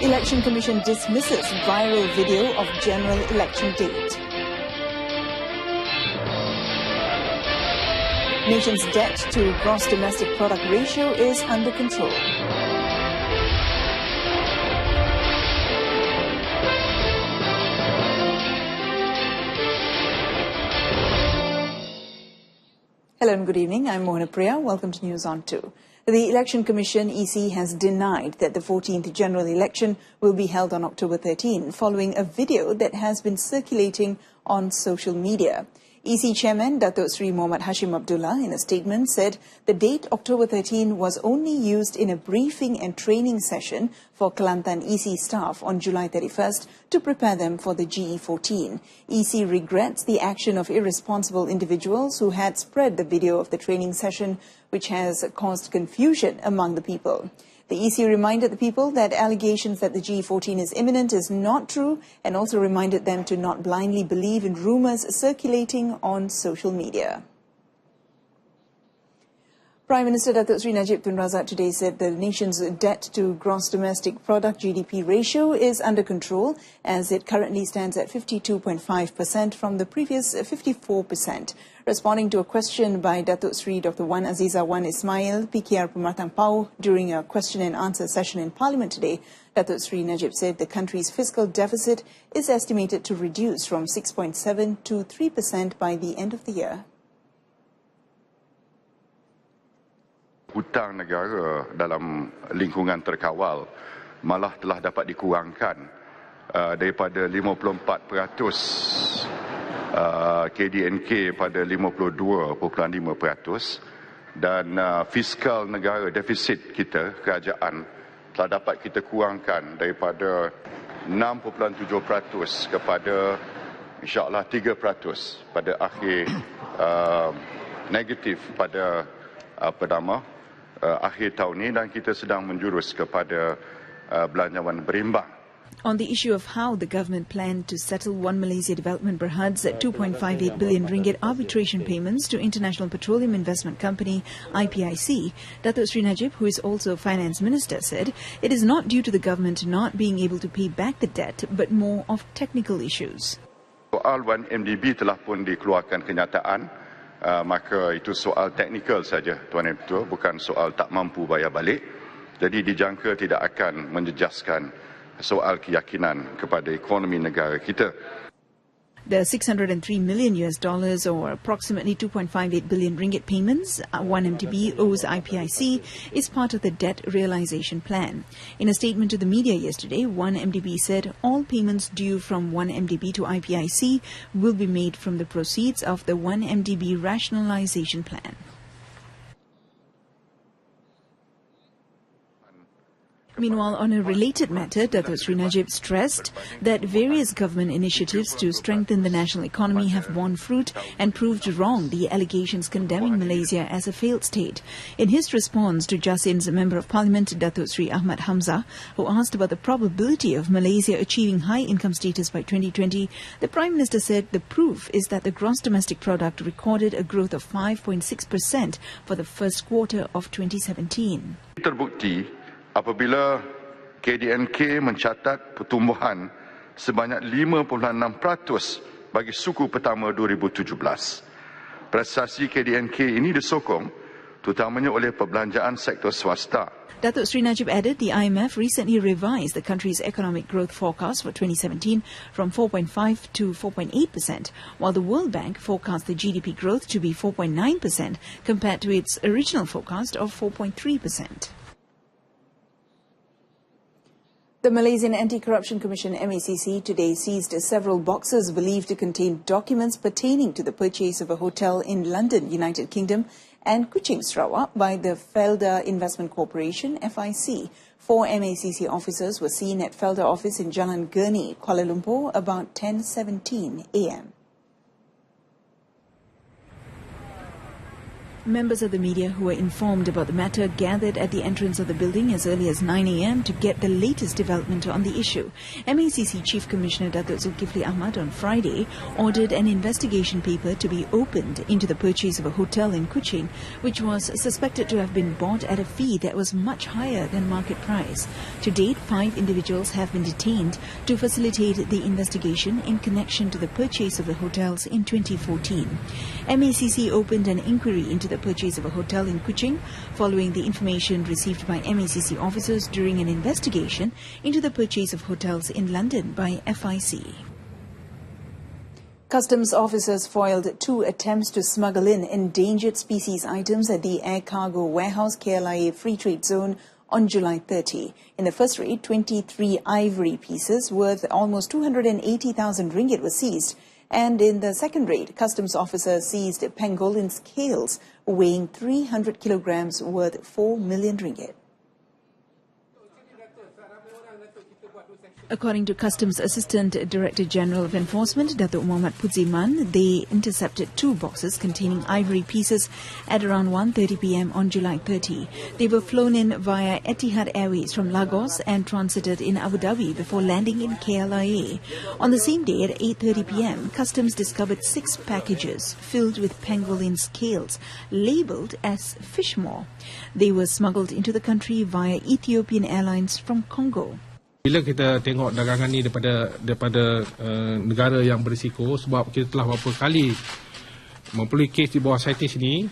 Election Commission dismisses viral video of general election date. Nation's debt to gross domestic product ratio is under control. Hello and good evening. I'm Mohana Priya. Welcome to News on 2. The Election Commission, EC, has denied that the 14th general election will be held on October 13, following a video that has been circulating on social media. EC Chairman Datuk Sri Muhammad Hashim Abdullah, in a statement, said the date October 13 was only used in a briefing and training session for Kelantan EC staff on July 31st to prepare them for the GE14. EC regrets the action of irresponsible individuals who had spread the video of the training session, which has caused confusion among the people. The EC reminded the people that allegations that the GE14 is imminent is not true, and also reminded them to not blindly believe in rumours circulating on social media. Prime Minister Datuk Sri Najib Tun Razak today said the nation's debt to gross domestic product GDP ratio is under control, as it currently stands at 52.5% from the previous 54%. Responding to a question by Datuk Sri Dr. Wan Aziza Wan Ismail, PKR Pematang Pau, during a question and answer session in Parliament today, Datuk Sri Najib said the country's fiscal deficit is estimated to reduce from 6.7 to 3% by the end of the year. Hutang negara dalam lingkungan terkawal malah telah dapat dikurangkan daripada 54% KDNK pada 52.5% dan fiskal negara, defisit kita, kerajaan, telah dapat kita kurangkan daripada 6.7% kepada insyaAllah 3% pada akhir negatif pada akhir tahun ini, dan kita sedang menjurus kepada belanjawan berimbang. On the issue of how the government planned to settle One Malaysia Development Berhad's 2.58 billion ringgit arbitration payments to International Petroleum Investment Company, IPIC, Datuk Sri Najib, who is also Finance Minister, said it is not due to the government not being able to pay back the debt, but more of technical issues. Soal 1MDB telah pun dikeluarkan kenyataan, maka itu soal teknikal saja, Tuan dan Ketua, bukan soal tak mampu bayar balik. Jadi dijangka tidak akan menjejaskan soal keyakinan kepada ekonomi negara kita. The $603 million or approximately 2.58 billion ringgit payments 1MDB owes IPIC is part of the debt realization plan. In a statement to the media yesterday, 1MDB said all payments due from 1MDB to IPIC will be made from the proceeds of the 1MDB rationalization plan. Meanwhile, on a related matter, Datuk Sri Najib stressed that various government initiatives to strengthen the national economy have borne fruit and proved wrong the allegations condemning Malaysia as a failed state. In his response to Jasin's Member of Parliament, Datuk Sri Ahmad Hamzah, who asked about the probability of Malaysia achieving high income status by 2020, the Prime Minister said the proof is that the gross domestic product recorded a growth of 5.6% for the first quarter of 2017. Terbukti apabila KDNK mencatat pertumbuhan sebanyak 5.6% bagi suku pertama 2017. Prestasi KDNK ini disokong terutamanya oleh perbelanjaan sektor swasta. Datuk Sri Najib added the IMF recently revised the country's economic growth forecast for 2017 from 4.5 to 4.8%, while the World Bank forecast the GDP growth to be 4.9% compared to its original forecast of 4.3%. The Malaysian Anti-Corruption Commission MACC today seized several boxes believed to contain documents pertaining to the purchase of a hotel in London, United Kingdom, and Kuching, Sarawak by the Felda Investment Corporation, FIC. 4 MACC officers were seen at Felda office in Jalan Gurney, Kuala Lumpur, about 10:17 a.m. Members of the media who were informed about the matter gathered at the entrance of the building as early as 9 a.m. to get the latest development on the issue. MACC Chief Commissioner Datuk Zulkifli Ahmad on Friday ordered an investigation paper to be opened into the purchase of a hotel in Kuching, which was suspected to have been bought at a fee that was much higher than market price. To date, 5 individuals have been detained to facilitate the investigation in connection to the purchase of the hotels in 2014. MACC opened an inquiry into the purchase of a hotel in Kuching following the information received by MACC officers during an investigation into the purchase of hotels in London by FIC. Customs officers foiled 2 attempts to smuggle in endangered species items at the Air Cargo Warehouse KLIA Free Trade Zone on July 30. In the first raid, 23 ivory pieces worth almost 280,000 ringgit were seized. And in the second raid, customs officers seized pangolin scales weighing 300 kilograms worth 4 million ringgit. According to Customs Assistant Director General of Enforcement, Datuk Muhammad Pudziman, they intercepted 2 boxes containing ivory pieces at around 1:30 p.m. on July 30. They were flown in via Etihad Airways from Lagos and transited in Abu Dhabi before landing in KLIA. On the same day at 8:30 p.m., Customs discovered 6 packages filled with pangolin scales labelled as fish maw. They were smuggled into the country via Ethiopian Airlines from Congo. Bila kita tengok dagangan ni daripada negara yang berisiko, sebab kita telah beberapa kali memperoleh kes di bawah CITES ni,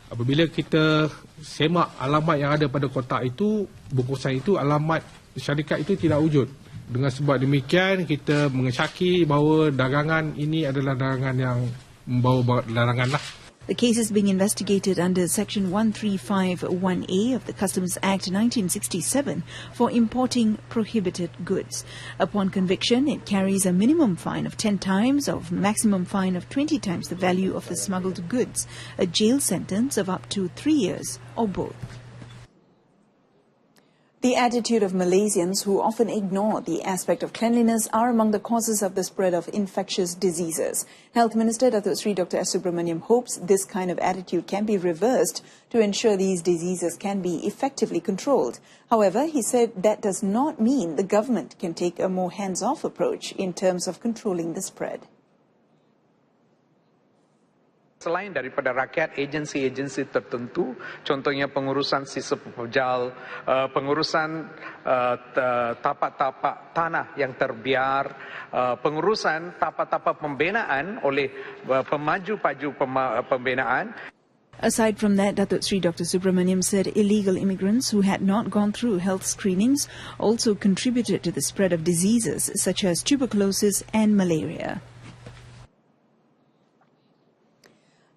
apabila kita semak alamat yang ada pada kotak itu, bungkusan itu, alamat syarikat itu tidak wujud. Dengan sebab demikian, kita mengesyaki bahawa dagangan ini adalah dagangan yang membawa larangan lah. The case is being investigated under Section 1351A of the Customs Act 1967 for importing prohibited goods. Upon conviction, it carries a minimum fine of 10 times or maximum fine of 20 times the value of the smuggled goods, a jail sentence of up to 3 years or both. The attitude of Malaysians who often ignore the aspect of cleanliness are among the causes of the spread of infectious diseases. Health Minister Datuk Sri Dr. S. Subramaniam hopes this kind of attitude can be reversed to ensure these diseases can be effectively controlled. However, he said that does not mean the government can take a more hands-off approach in terms of controlling the spread. Selain daripada rakyat, agensi-agensi tertentu, contohnya pengurusan sistem pepejal, pengurusan tapak-tapak tanah yang terbiar, pengurusan tapak-tapak pembinaan oleh pemaju-paju pembinaan. Aside from that, Datuk Sri Dr. Subramaniam said illegal immigrants who had not gone through health screenings also contributed to the spread of diseases such as tuberculosis and malaria.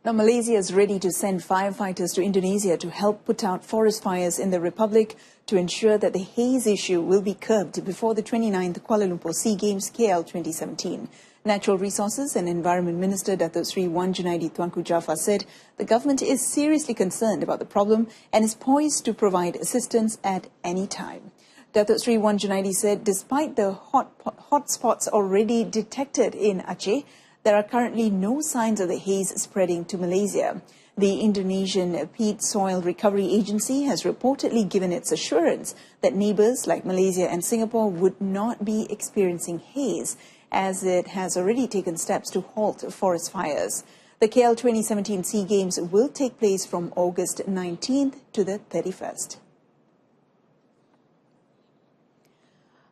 Now, Malaysia is ready to send firefighters to Indonesia to help put out forest fires in the Republic to ensure that the haze issue will be curbed before the 29th Kuala Lumpur SEA Games KL 2017. Natural Resources and Environment Minister Datuk Sri Wan Junaidi Tuanku Jaafar said the government is seriously concerned about the problem and is poised to provide assistance at any time. Datuk Sri Wan Junaidi said despite the hot spots already detected in Aceh, there are currently no signs of the haze spreading to Malaysia. The Indonesian Peat Soil Recovery Agency has reportedly given its assurance that neighbours like Malaysia and Singapore would not be experiencing haze, as it has already taken steps to halt forest fires. The KL 2017 SEA Games will take place from August 19th to the 31st.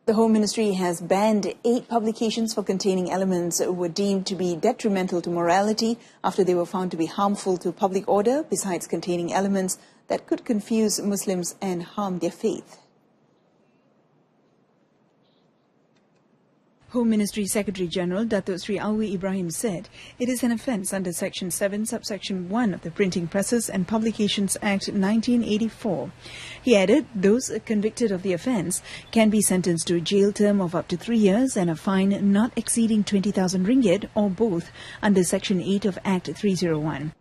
The Home Ministry has banned 8 publications for containing elements were deemed to be detrimental to morality after they were found to be harmful to public order, besides containing elements that could confuse Muslims and harm their faith. Home Ministry Secretary General Datuk Sri Alwi Ibrahim said it is an offence under Section 7, Subsection 1 of the Printing Presses and Publications Act 1984. He added those convicted of the offence can be sentenced to a jail term of up to 3 years and a fine not exceeding 20,000 ringgit or both under Section 8 of Act 301.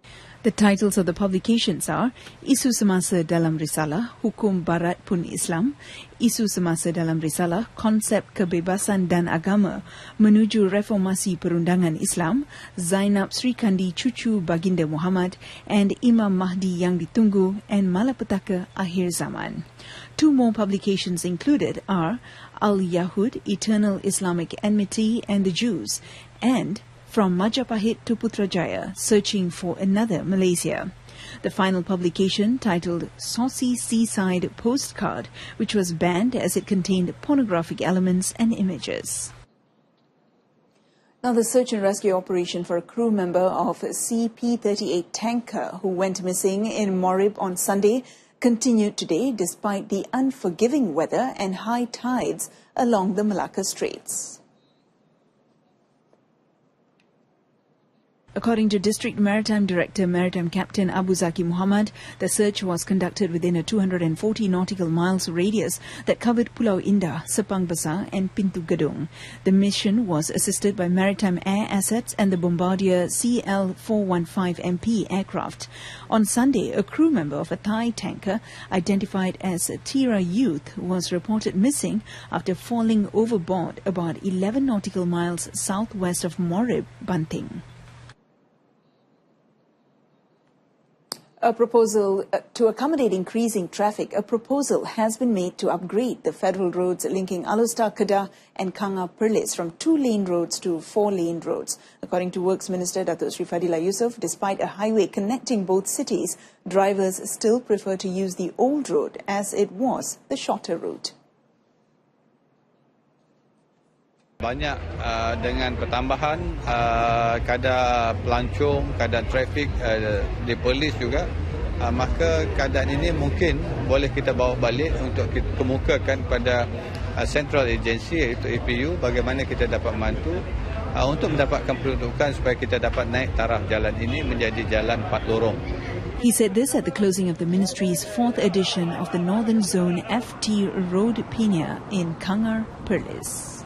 The titles of the publications are Isu Semasa dalam Risalah, Hukum Barat Pun Islam, Isu Semasa dalam Risalah, Konsep Kebebasan dan Agama Menuju Reformasi Perundangan Islam, Zainab Sri Kandi Cucu Baginda Muhammad, and Imam Mahdi Yang Ditunggu and Malapetaka Akhir Zaman. Two more publications included are Al-Yahud, Eternal Islamic Enmity and the Jews, and From Majapahit to Putrajaya, Searching for Another Malaysia. The final publication, titled Saucy Seaside Postcard, which was banned as it contained pornographic elements and images. Now, the search and rescue operation for a crew member of CP-38 tanker who went missing in Morib on Sunday continued today despite the unforgiving weather and high tides along the Malacca Straits. According to District Maritime Director Maritime Captain Abu Zaki Muhammad, the search was conducted within a 240 nautical miles radius that covered Pulau Indah, Sepang Besar and Pintu Gedung. The mission was assisted by maritime air assets and the Bombardier CL-415MP aircraft. On Sunday, a crew member of a Thai tanker identified as Tira Youth was reported missing after falling overboard about 11 nautical miles southwest of Morib, Banting. A proposal to accommodate increasing traffic, a proposal has been made to upgrade the federal roads linking Alustar Kedah and Kanga Perlis from 2-lane roads to 4-lane roads. According to Works Minister Datuk Sri Fadila Yusof, despite a highway connecting both cities, drivers still prefer to use the old road as it was the shorter route. Banyak dengan pertambahan kadar pelancong, kadar trafik di Perlis juga, maka keadaan ini mungkin boleh kita bawa balik untuk kita kemukakan pada Central Agency iaitu APU bagaimana kita dapat membantu untuk mendapatkan peruntukan supaya kita dapat naik taraf jalan ini menjadi jalan 4 lorong. He said this at the closing of the ministry's 4th edition of the Northern Zone FT Road Pinia in Kangar, Perlis.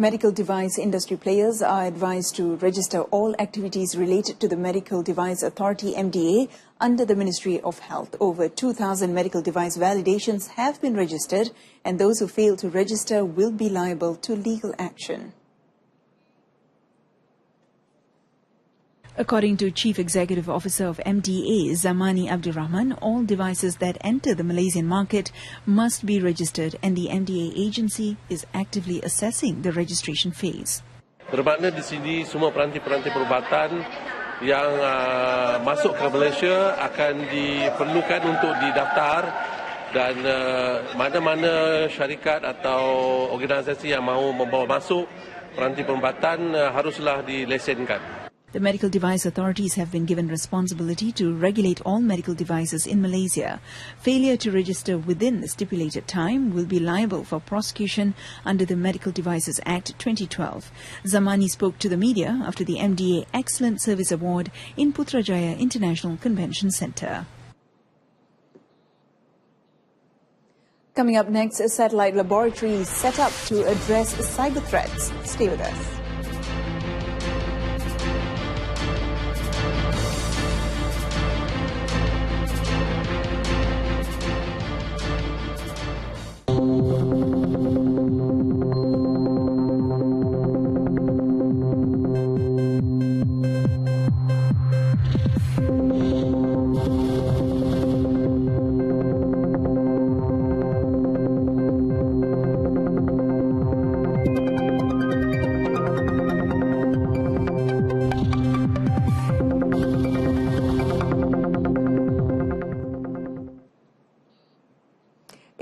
Medical device industry players are advised to register all activities related to the Medical Device Authority MDA under the Ministry of Health. Over 2,000 medical device validations have been registered, and those who fail to register will be liable to legal action. According to Chief Executive Officer of MDA, Zamani Abdul Rahman, all devices that enter the Malaysian market must be registered, and the MDA agency is actively assessing the registration phase. Bermakna di sini semua peranti-peranti perubatan yang masuk ke Malaysia akan diperlukan untuk didaftar, dan mana-mana syarikat atau organisasi yang mahu membawa masuk peranti perubatan haruslah dilesenkan. The medical device authorities have been given responsibility to regulate all medical devices in Malaysia. Failure to register within the stipulated time will be liable for prosecution under the Medical Devices Act 2012. Zamani spoke to the media after the MDA Excellent Service Award in Putrajaya International Convention Centre. Coming up next, a satellite laboratory set up to address cyber threats. Stay with us.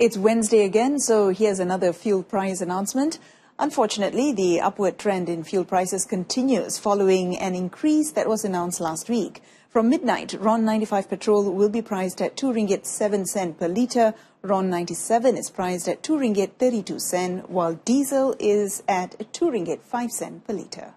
It's Wednesday again, so here's another fuel price announcement. Unfortunately, the upward trend in fuel prices continues following an increase that was announced last week. From midnight, RON 95 petrol will be priced at 2 ringgit 7 cent per litre. RON 97 is priced at 2 ringgit 32 cent, while diesel is at 2 ringgit 5 cent per litre.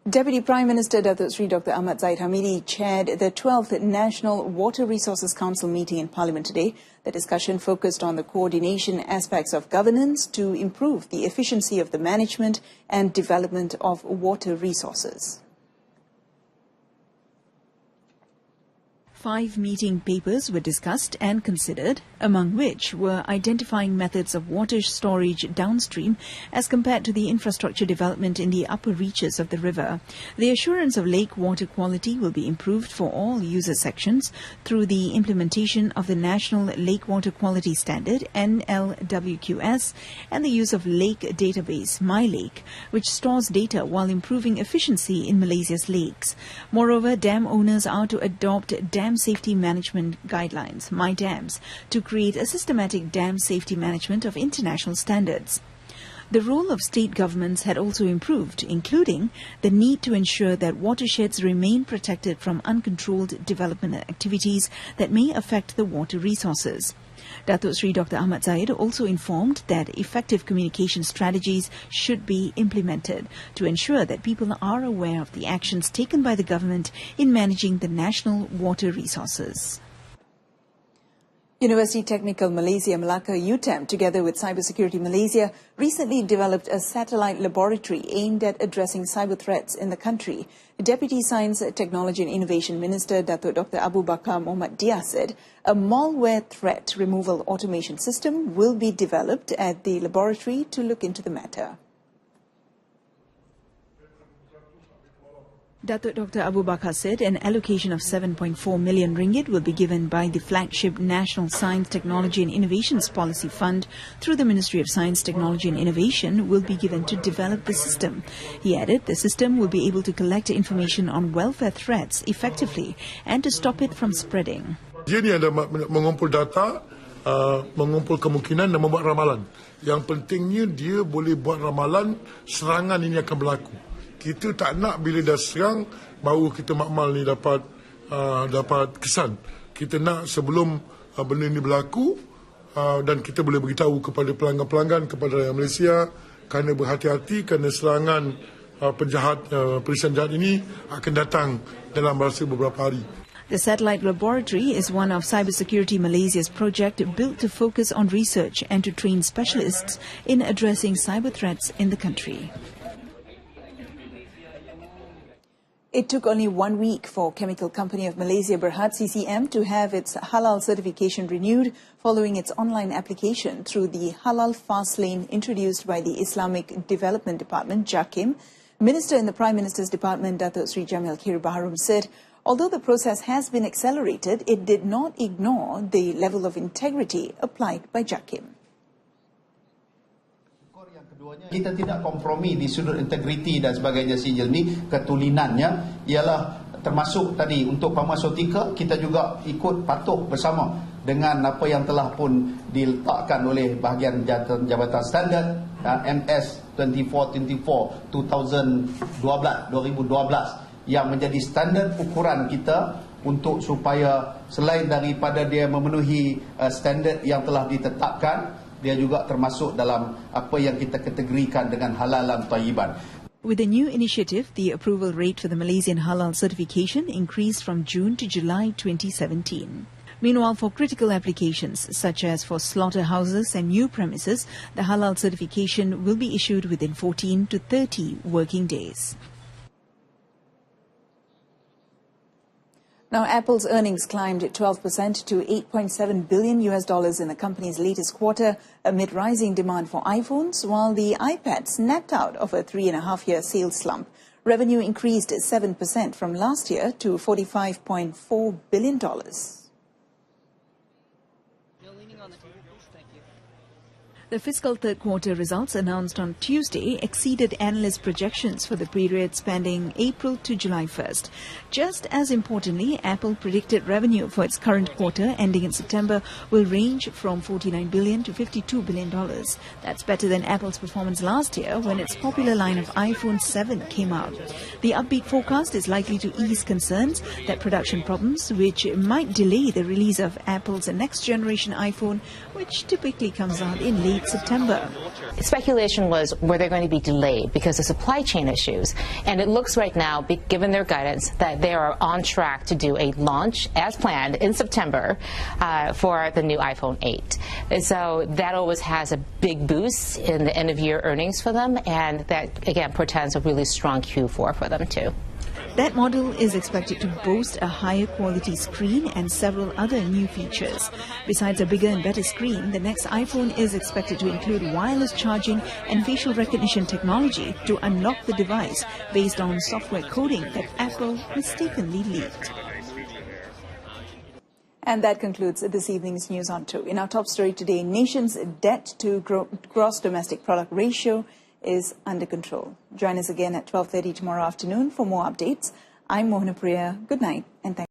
Deputy Prime Minister Datuk Sri Dr. Ahmad Zahid Hamidi chaired the 12th National Water Resources Council meeting in Parliament today. The discussion focused on the coordination aspects of governance to improve the efficiency of the management and development of water resources. 5 meeting papers were discussed and considered, among which were identifying methods of water storage downstream as compared to the infrastructure development in the upper reaches of the river. The assurance of lake water quality will be improved for all user sections through the implementation of the National Lake Water Quality Standard (NLWQS) and the use of lake database MyLake, which stores data while improving efficiency in Malaysia's lakes. Moreover, dam owners are to adopt dam safety management guidelines, MyDams, to create a systematic dam safety management of international standards. The role of state governments had also improved, including the need to ensure that watersheds remain protected from uncontrolled development activities that may affect the water resources. Datuk Sri Dr. Ahmad Zahid also informed that effective communication strategies should be implemented to ensure that people are aware of the actions taken by the government in managing the national water resources. University Technical Malaysia Melaka UTEM, together with Cybersecurity Malaysia, recently developed a satellite laboratory aimed at addressing cyber threats in the country. Deputy Science, Technology and Innovation Minister Datuk Dr. Abu Bakar Mohamed Dia said a malware threat removal automation system will be developed at the laboratory to look into the matter. Datuk Dr. Abu Bakar said an allocation of 7.4 million ringgit will be given by the flagship National Science, Technology and Innovations Policy Fund through the Ministry of Science, Technology and Innovation will be given to develop the system. He added the system will be able to collect information on welfare threats effectively and to stop it from spreading. Dia ni ada mengumpul data, mengumpul kemungkinan dan membuat ramalan. Yang pentingnya dia boleh buat ramalan serangan ini akan berlaku. Kita tak nak bila dah serang baru kita makmal ni dapat kesan. Kita nak sebelum benda ini berlaku dan kita boleh beritahu kepada pelanggan-pelanggan, kepada rakyat Malaysia kerana berhati-hati kerana serangan penjahat, peristiwa jahat ini akan datang dalam masa beberapa hari. The satellite laboratory is one of Cybersecurity Malaysia's project built to focus on research and to train specialists in addressing cyber threats in the country. It took only 1 week for Chemical Company of Malaysia Berhad CCM to have its halal certification renewed following its online application through the Halal Fast Lane introduced by the Islamic Development Department, JAKIM. Minister in the Prime Minister's Department, Datuk Sri Jamil Khairi Baharom, said although the process has been accelerated, it did not ignore the level of integrity applied by JAKIM. Kita tidak kompromi di sudut integriti dan sebagainya sijil ni, ketulinannya ialah termasuk tadi untuk farmaseutika kita juga ikut patuh bersama dengan apa yang telah pun diletakkan oleh bahagian Jabatan Standard MS 2424 2012 yang menjadi standard ukuran kita untuk supaya selain daripada dia memenuhi standard yang telah ditetapkan, dia juga termasuk dalam apa yang kita kategorikan dengan halalan thayyiban. With the new initiative, the approval rate for the Malaysian halal certification increased from June to July 2017. Meanwhile, for critical applications such as for slaughterhouses and new premises, the halal certification will be issued within 14 to 30 working days. Now, Apple's earnings climbed 12% to $8.7 billion in the company's latest quarter amid rising demand for iPhones, while the iPad snapped out of a 3.5-year sales slump. Revenue increased 7% from last year to $45.4 billion. The fiscal third quarter results announced on Tuesday exceeded analyst projections for the period spanning April to July 1st. Just as importantly, Apple predicted revenue for its current quarter ending in September will range from $49 billion to $52 billion. That's better than Apple's performance last year when its popular line of iPhone 7 came out. The upbeat forecast is likely to ease concerns that production problems, which might delay the release of Apple's next generation iPhone, which typically comes out in late late September. Speculation was, were they going to be delayed because of supply chain issues? And it looks right now, given their guidance, that they are on track to do a launch as planned in September for the new iPhone 8. And so that always has a big boost in the end-of-year earnings for them, and that, again, portends a really strong Q4 for them, too. That model is expected to boast a higher quality screen and several other new features. Besides a bigger and better screen, the next iPhone is expected to include wireless charging and facial recognition technology to unlock the device based on software coding that Apple mistakenly leaked. And that concludes this evening's News on 2. In our top story today, nation's debt to gross domestic product ratio is under control. Join us again at 12:30 tomorrow afternoon for more updates. I'm Mohana Priya. Good night and thank you.